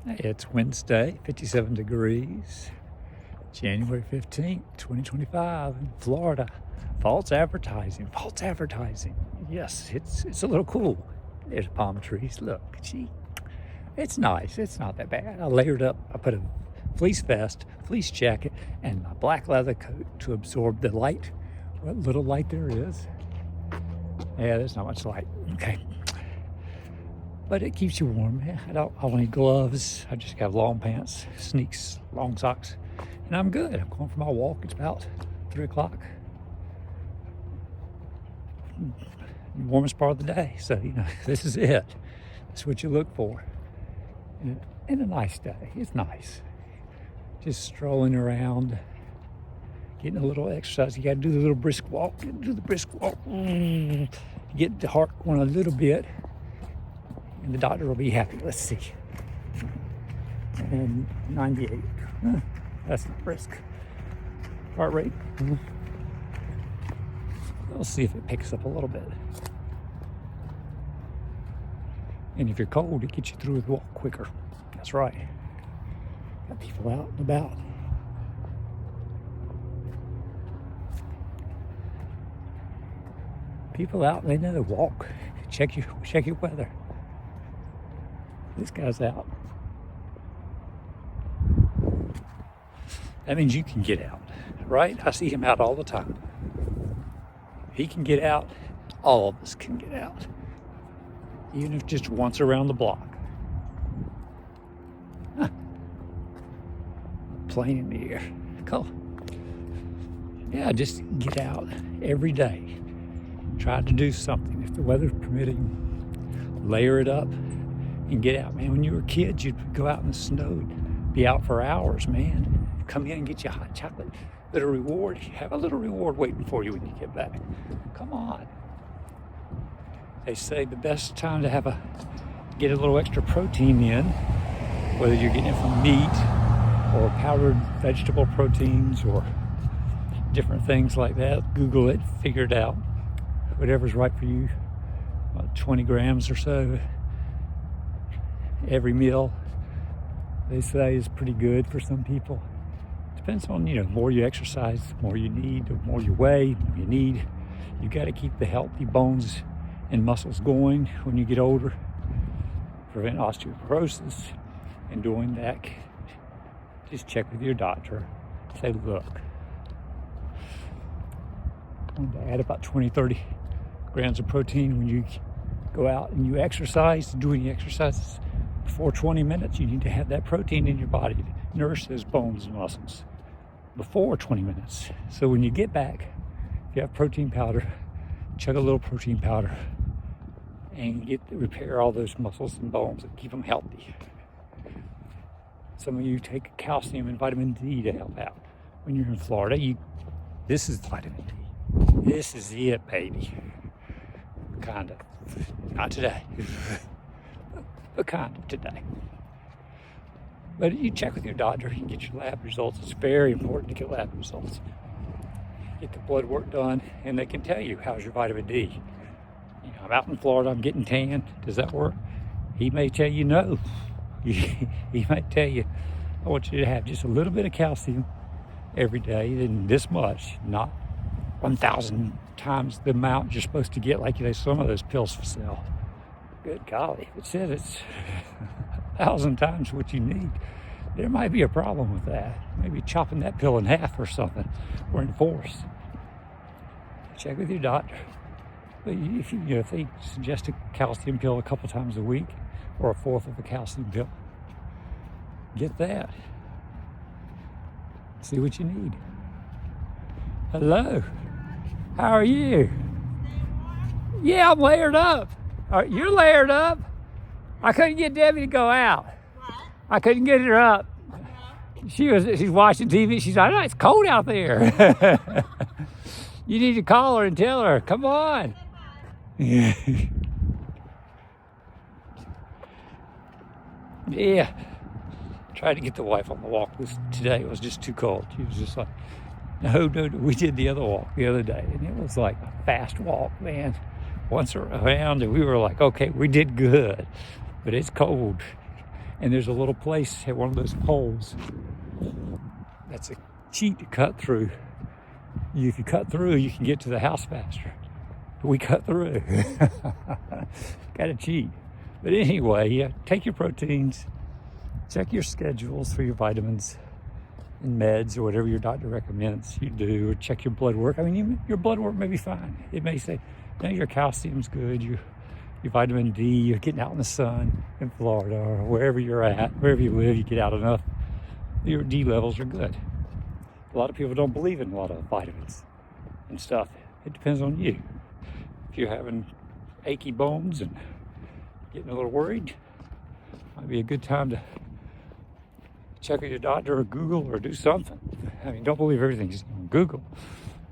It's Wednesday, 57 degrees, January 15th, 2025 in Florida. False advertising. Yes, it's a little cool. There's palm trees. Look, gee, it's nice. It's not that bad. I layered up. I put a fleece vest, fleece jacket, and my black leather coat to absorb the light, what little light there is. Yeah, there's not much light. Okay. But it keeps you warm. I don't need gloves. I just have long pants, sneaks, long socks, and I'm good. I'm going for my walk. It's about 3 o'clock. The warmest part of the day. So, this is it. That's what you look for. And a nice day. It's nice. Just strolling around, getting a little exercise. You got to do the little brisk walk. Do the brisk walk. Get the heart going a little bit. And the doctor will be happy. Let's see. And 98. That's not brisk. Heart rate. We'll see if it picks up a little bit. And if you're cold, it gets you through the walk quicker. That's right. Got people out and about. People out, they know to walk. Check your weather. This guy's out. That means you can get out, right? I see him out all the time. He can get out. All of us can get out. Even if just once around the block. Huh. Plane in the air. Cool. Yeah, just get out every day. Try to do something. If the weather's permitting, layer it up. And get out, man. When you were kids, you'd go out in the snow, be out for hours, man. Come in and get you a hot chocolate. Little reward. Have a little reward waiting for you when you get back. Come on. They say the best time to get a little extra protein in, whether you're getting it from meat or powdered vegetable proteins or different things like that. Google it, figure it out. Whatever's right for you. About 20 grams or so. Every meal, they say, is pretty good for some people. Depends on, the more you exercise, the more you need, the more you weigh, the more you need. You got to keep the healthy bones and muscles going when you get older. Prevent osteoporosis. And doing that, just check with your doctor. Say, look, I'm going to add about 20-30 grams of protein when you go out and you exercise. Doing the exercises before 20 minutes, you need to have that protein in your body to nourish those bones and muscles before 20 minutes. So when you get back, if you have protein powder, chug a little protein powder and repair all those muscles and bones and keep them healthy. Some of you take calcium and vitamin D to help out. When you're in Florida, this is vitamin D. This is it, baby. Kind of. Not today. But kind of today. But you check with your doctor, you get your lab results. It's very important to get lab results. Get the blood work done, and they can tell you how's your vitamin D. I'm out in Florida, I'm getting tan. Does that work? He may tell you no. He might tell you, I want you to have just a little bit of calcium every day, and this much, not 1,000 times the amount you're supposed to get, like some of those pills for sale. Good golly, if it says it's 1,000 times what you need, there might be a problem with that. Maybe chopping that pill in half or something, or in force. Check with your doctor. But if they suggest a calcium pill a couple times a week, or a fourth of a calcium pill, get that. See what you need. Hello, how are you? Yeah, I'm layered up. You're layered up. I couldn't get Debbie to go out. What? I couldn't get her up. She's watching TV. She's like, "Oh, it's cold out there." You need to call her and tell her, come on. Yeah. Yeah. Tried to get the wife on the walk today. It was just too cold. She was just like, no. We did the other walk the other day, and it was like a fast walk, man. Once around, and we were like, okay, we did good, but it's cold. And there's a little place at one of those poles that's a cheat to cut through. If you cut through, you can get to the house faster. We cut through. Gotta cheat. But anyway, yeah, take your proteins, check your schedules for your vitamins and meds or whatever your doctor recommends you do, or check your blood work. I mean, your blood work may be fine. It may say, no, your calcium's good, your vitamin D, you're getting out in the sun in Florida or wherever you're at, wherever you live, you get out enough, your D levels are good. A lot of people don't believe in a lot of vitamins and stuff. It depends on you. If you're having achy bones and getting a little worried, might be a good time to check with your doctor or Google or do something. I mean, don't believe everything on Google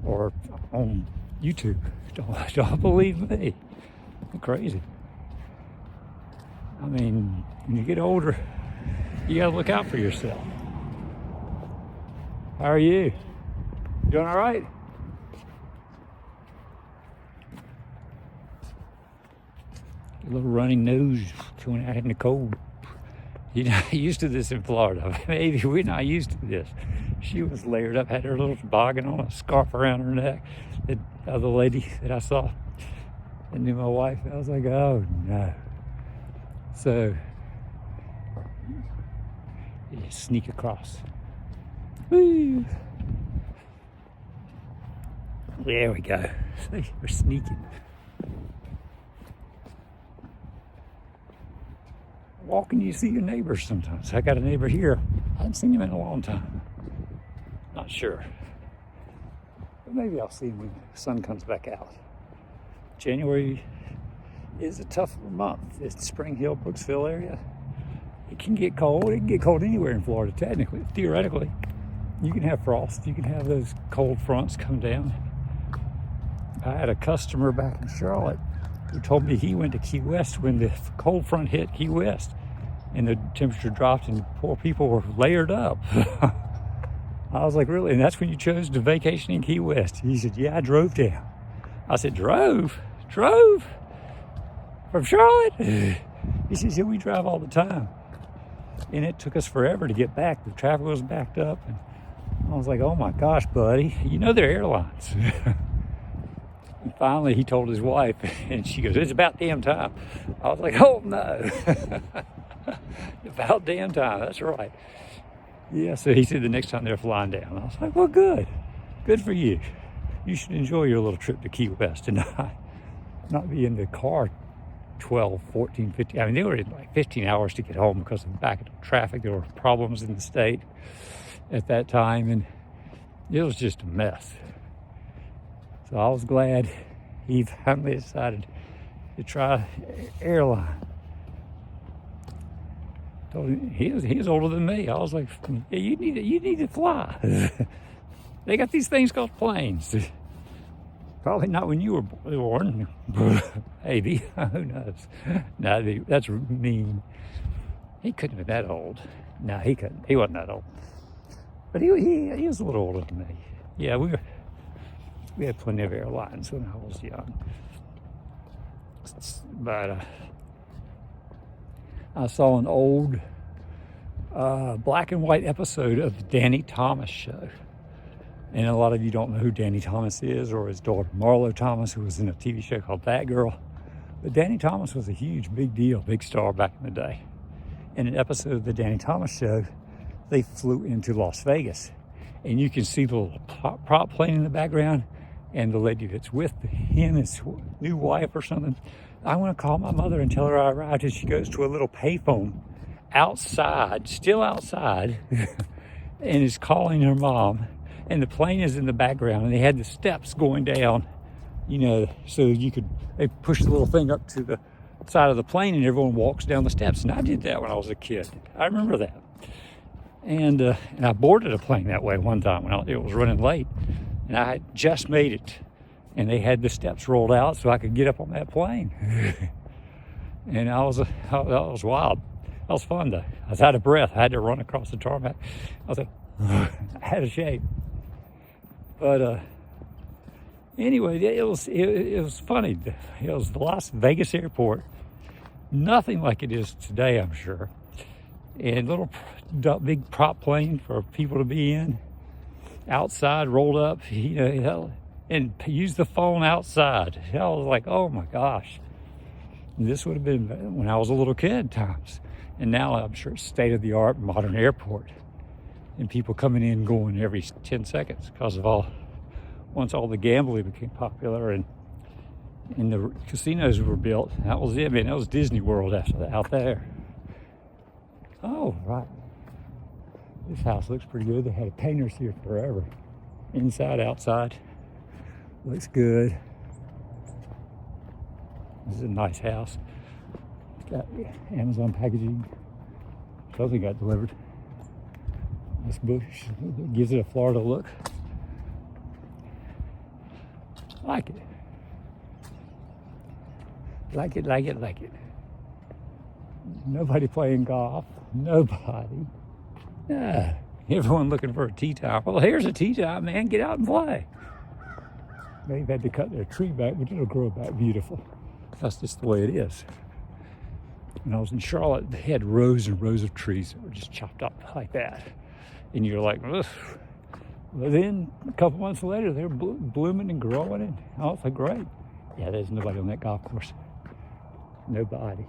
or on YouTube. Don't believe me. I'm crazy. I mean, when you get older, you gotta look out for yourself. How are you? Doing all right? A little running nose coming out in the cold. You're not used to this in Florida. Maybe we're not used to this. She was layered up, had her little toboggan on, a scarf around her neck. The other lady that I saw that knew my wife, I was like, oh no. So, you just sneak across. Woo! There we go. See, we're sneaking. Walking, you see your neighbors sometimes. I got a neighbor here. I haven't seen him in a long time. Not sure. But maybe I'll see him when the sun comes back out. January is a tough month. It's Spring Hill, Brooksville area. It can get cold. It can get cold anywhere in Florida, technically, theoretically. You can have frost. You can have those cold fronts come down. I had a customer back in Charlotte who told me he went to Key West when the cold front hit Key West and the temperature dropped and poor people were layered up. I was like, really? And that's when you chose to vacation in Key West? He said, yeah, I drove down. I said, drove? From Charlotte? He says, yeah, we drive all the time. And it took us forever to get back. The traffic was backed up. And I was like, oh my gosh, buddy, you know they're airlines. And finally, he told his wife, and she goes, it's about damn time. I was like, oh no. About damn time, that's right. Yeah, so he said the next time they're flying down. I was like, well, good for you. You should enjoy your little trip to Key West and not be in the car 12, 14, 15. I mean, they were in like 15 hours to get home because of the back of traffic. There were problems in the state at that time, and it was just a mess. So I was glad he finally decided to try airline. Told him, he was older than me. I was like, yeah, you need to fly. They got these things called planes. Probably not when you were born. Maybe. Who knows? No, that's mean. He couldn't have been that old. No, he couldn't. He wasn't that old. But he was a little older than me. Yeah, we had plenty of airlines when I was young. But I saw an old black and white episode of the Danny Thomas show. And a lot of you don't know who Danny Thomas is, or his daughter Marlo Thomas, who was in a TV show called That Girl. But Danny Thomas was a huge, big deal, big star back in the day. In an episode of the Danny Thomas show, they flew into Las Vegas. And you can see the little prop plane in the background, and the lady that's with him, his new wife or something. I want to call my mother and tell her I arrived. And she goes to a little payphone outside, still outside, and is calling her mom. And the plane is in the background, and they had the steps going down, so they push the little thing up to the side of the plane, and everyone walks down the steps. And I did that when I was a kid. I remember that. And I boarded a plane that way one time when it was running late, and I had just made it, and they had the steps rolled out so I could get up on that plane. And that was wild. That was fun though. I was out of breath. I had to run across the tarmac. I was like, I had a shape. But anyway, it was funny. It was the Las Vegas airport. Nothing like it is today, I'm sure. and little big prop plane for people to be in, outside, rolled up, and use the phone outside. I was like, oh my gosh. And this would have been when I was a little kid times. And now I'm sure it's state-of-the-art modern airport. And people coming in, going every 10 seconds because of once all the gambling became popular and the casinos were built. That was it, man. That was Disney World out there. Oh, right. This house looks pretty good. They had painters here forever. Inside, outside. Looks good. This is a nice house. It's got Amazon packaging. Something got delivered. This bush gives it a Florida look. Like it. Like it, like it, like it. Nobody playing golf. Nobody. Nah. Everyone looking for a tee time. Well, here's a tee time, man. Get out and play. They've had to cut their tree back, but it'll grow back beautiful. That's just the way it is. When I was in Charlotte, they had rows and rows of trees that were just chopped up like that. And you're like, ugh. Well, then a couple months later, they're blooming and growing, and oh, it's like great. Yeah, there's nobody on that golf course. Nobody.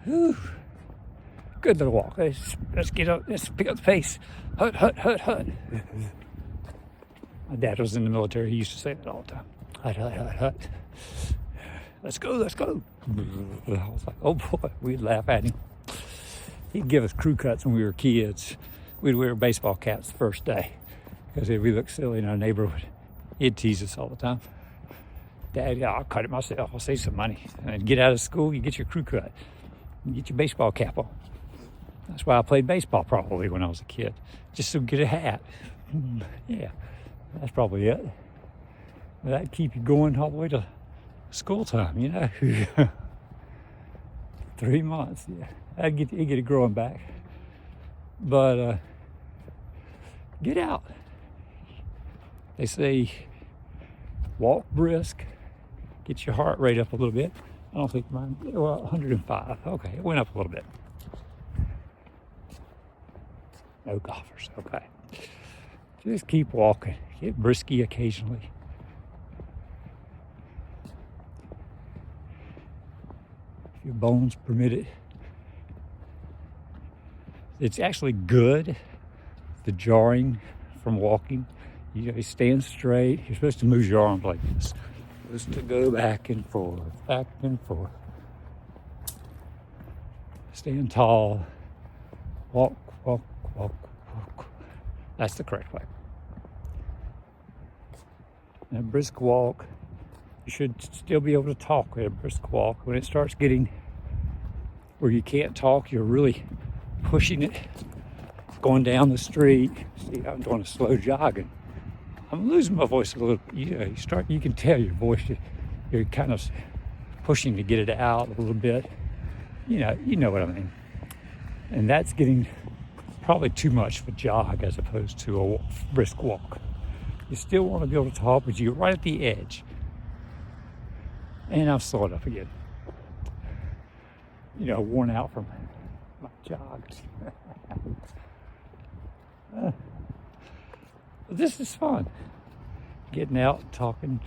Whew. Good little walk. Let's get up. Let's pick up the pace. Hut, hut, hut, hut. My dad was in the military. He used to say that all the time. Hut, hut, hut, hut. Let's go, let's go. I was like, oh boy, we'd laugh at him. He'd give us crew cuts when we were kids. We'd wear baseball caps the first day because if we looked silly in our neighborhood, he'd tease us all the time. Dad, I'll cut it myself. I'll save some money. And get out of school, you get your crew cut. You get your baseball cap on. That's why I played baseball probably when I was a kid, just to get a hat. Yeah, that's probably it. That'd keep you going all the way to school time, you know. 3 months, yeah. I'd get it growing back. But get out. They say walk brisk, get your heart rate up a little bit. I don't think mine, well, 105. Okay, it went up a little bit. No golfers, okay. Just keep walking. Get brisky occasionally. If your bones permit it. It's actually good, the jarring from walking. You stand straight. You're supposed to move your arms like this. You're supposed to go back and forth, back and forth. Stand tall. Walk, walk, walk, walk. That's the correct way. And a brisk walk, you should still be able to talk at a brisk walk. When it starts getting where you can't talk, you're really pushing it, going down the street. See, I'm doing a slow jogging. I'm losing my voice a little. You can tell your voice, you're kind of pushing to get it out a little bit. You know what I mean. And that's getting probably too much of a jog as opposed to a brisk walk. You still want to be able to talk, but you're right at the edge. And I'm slowing up again. Worn out from my jogs. But this is fun. Getting out, talking.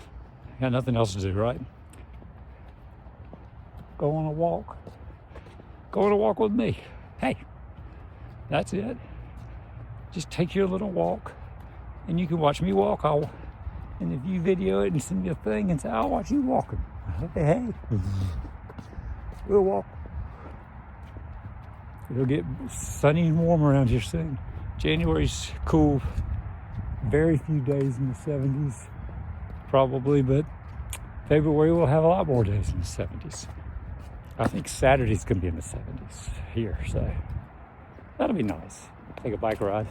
Got nothing else to do, right? Go on a walk. Go on a walk with me. Hey, that's it. Just take your little walk, and you can watch me walk. And if you video it and send me a thing and say, I'll watch you walking. Okay, hey, we'll walk. It'll get sunny and warm around here soon. January's cool. Very few days in the 70s, probably, but February will have a lot more days in the 70s. I think Saturday's gonna be in the 70s here, so that'll be nice. Take a bike ride.